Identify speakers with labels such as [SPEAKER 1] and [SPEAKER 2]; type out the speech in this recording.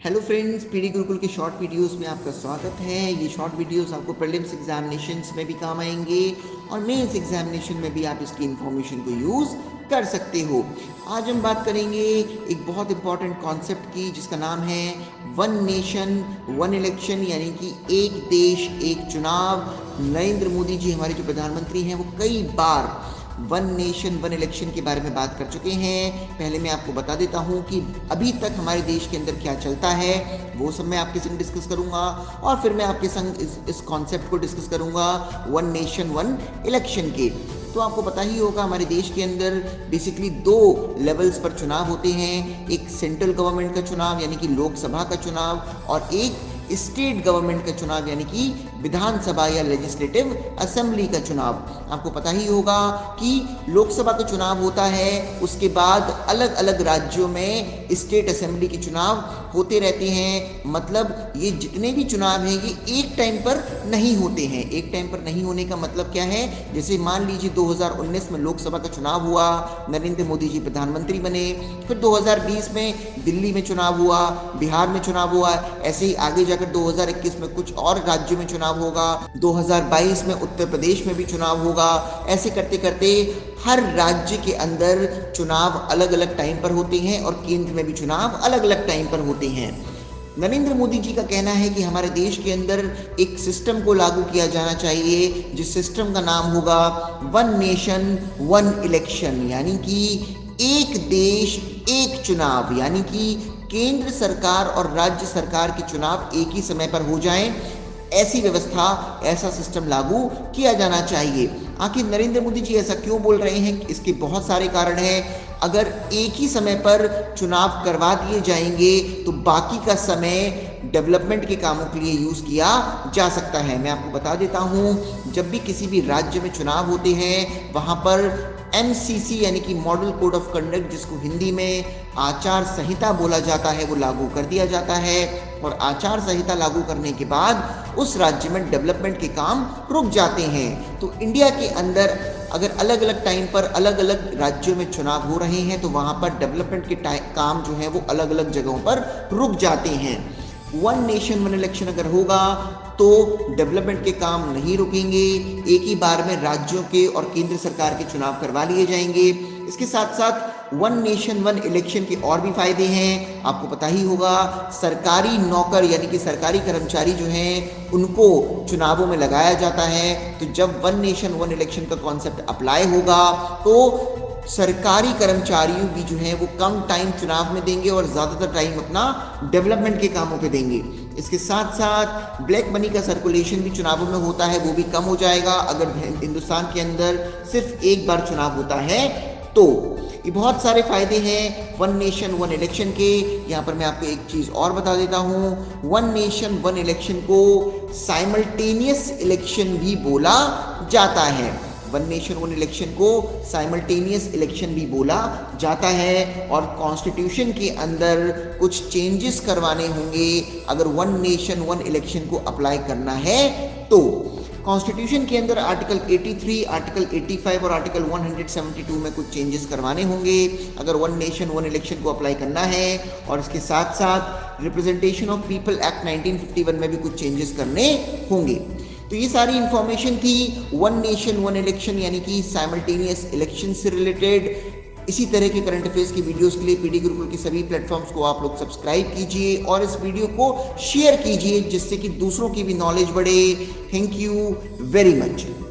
[SPEAKER 1] Hello friends, PD Gurukul के short videos में आपका स्वागत है। ये शॉर्ट वीडियोस आपको प्रीलिम्स एग्जामिनेशंस में भी काम आएंगे और मेंस एग्जामिनेशन में भी आप इसकी इंफॉर्मेशन को यूज़ कर सकते हो। आज हम बात करेंगे एक बहुत इंपॉर्टेंट कॉन्सेप्ट की, जिसका नाम है वन नेशन वन इलेक्शन, यानी कि एक देश एक चुनाव। नरेंद्र मोदी जी हमारे जो प्रधानमंत्री हैं, वो कई बार वन नेशन वन इलेक्शन के बारे में बात कर चुके हैं। पहले मैं आपको बता देता हूं कि अभी तक हमारे देश के अंदर क्या चलता है, वो सब मैं आपके संग डिस्कस करूंगा और फिर मैं आपके संग इस कॉन्सेप्ट को डिस्कस करूंगा वन नेशन वन इलेक्शन के। तो आपको पता ही होगा, हमारे देश के अंदर बेसिकली 2 लेवल्स पर चुनाव होते हैं। एक सेंट्रल गवर्नमेंट का चुनाव यानी कि लोकसभा का चुनाव, और एक स्टेट गवर्नमेंट का चुनाव यानी कि विधानसभा या लेजिस्लेटिव असेंबली का चुनाव। आपको पता ही होगा कि लोकसभा का चुनाव होता है, उसके बाद अलग अलग राज्यों में स्टेट असेंबली के चुनाव होते रहते हैं। मतलब ये जितने भी चुनाव हैं, ये एक टाइम पर नहीं होते हैं। एक टाइम पर नहीं होने का मतलब क्या है? जैसे मान लीजिए 2019 में लोकसभा का चुनाव हुआ, नरेंद्र मोदी जी प्रधानमंत्री बने। फिर 2020 में दिल्ली में चुनाव हुआ, बिहार में चुनाव हुआ, ऐसे ही आगे जाकर 2021 में कुछ और राज्यों में चुनाव होगा, 2022 में उत्तर प्रदेश में भी चुनाव होगा। ऐसे करते करते हर राज्य के अंदर चुनाव अलग अलग टाइम पर होते हैं और केंद्र में भी चुनाव अलग अलग टाइम पर होते हैं। नरेंद्र मोदी जी का कहना है कि हमारे देश के अंदर एक सिस्टम को लागू किया जाना चाहिए, जिस सिस्टम का नाम होगा वन नेशन वन इलेक्शन, यानी कि एक देश एक चुनाव, यानी कि केंद्र सरकार और राज्य सरकार के चुनाव एक ही समय पर हो जाएं। ऐसी व्यवस्था, ऐसा सिस्टम लागू किया जाना चाहिए। आखिर नरेंद्र मोदी जी ऐसा क्यों बोल रहे हैं? इसके बहुत सारे कारण हैं। अगर एक ही समय पर चुनाव करवा दिए जाएंगे तो बाकी का समय डेवलपमेंट के कामों के लिए यूज़ किया जा सकता है। मैं आपको बता देता हूँ, जब भी किसी भी राज्य में चुनाव होते हैं, वहाँ पर MCC यानी कि मॉडल कोड ऑफ कंडक्ट, जिसको हिंदी में आचार संहिता बोला जाता है, वो लागू कर दिया जाता है। और आचार संहिता लागू करने के बाद उस राज्य में डेवलपमेंट के काम रुक जाते हैं। तो इंडिया के अंदर अगर अलग अलग टाइम पर अलग अलग राज्यों में चुनाव हो रहे हैं, तो वहाँ पर डेवलपमेंट के काम जो है वो अलग अलग जगहों पर रुक जाते हैं। वन नेशन वन इलेक्शन अगर होगा तो डेवलपमेंट के काम नहीं रुकेंगे, एक ही बार में राज्यों के और केंद्र सरकार के चुनाव करवा लिए जाएंगे। इसके साथ साथ वन नेशन वन इलेक्शन के और भी फायदे हैं। आपको पता ही होगा, सरकारी नौकर यानी कि सरकारी कर्मचारी जो हैं, उनको चुनावों में लगाया जाता है। तो जब वन नेशन वन इलेक्शन का कॉन्सेप्ट अप्लाई होगा तो सरकारी कर्मचारियों भी जो हैं वो कम टाइम चुनाव में देंगे और ज़्यादातर टाइम अपना डेवलपमेंट के कामों पे देंगे। इसके साथ साथ ब्लैक मनी का सर्कुलेशन भी चुनावों में होता है, वो भी कम हो जाएगा अगर हिंदुस्तान के अंदर सिर्फ एक बार चुनाव होता है तो। ये बहुत सारे फायदे हैं वन नेशन वन इलेक्शन के। यहाँ पर मैं आपको एक चीज़ और बता देता हूँ, वन नेशन वन इलेक्शन को साइमल्टेनियस इलेक्शन भी बोला जाता है। वन नेशन वन इलेक्शन को साइमल्टेनियस इलेक्शन भी बोला जाता है। और कॉन्स्टिट्यूशन के अंदर कुछ चेंजेस करवाने होंगे अगर वन नेशन वन इलेक्शन को अप्लाई करना है तो। कॉन्स्टिट्यूशन के अंदर आर्टिकल 83, आर्टिकल 85 और आर्टिकल 172 में कुछ चेंजेस करवाने होंगे अगर वन नेशन वन इलेक्शन को अप्लाई करना है। और इसके साथ साथ रिप्रेजेंटेशन ऑफ पीपल एक्ट 1951 में भी कुछ चेंजेस करने होंगे। तो ये सारी इंफॉर्मेशन थी वन नेशन वन इलेक्शन यानी कि साइमल्टेनियस इलेक्शन से रिलेटेड। इसी तरह के करंट अफेयर्स की वीडियोस के लिए पीडी गुरुकुल के सभी प्लेटफॉर्म्स को आप लोग सब्सक्राइब कीजिए और इस वीडियो को शेयर कीजिए, जिससे कि दूसरों की भी नॉलेज बढ़े। Thank you very much.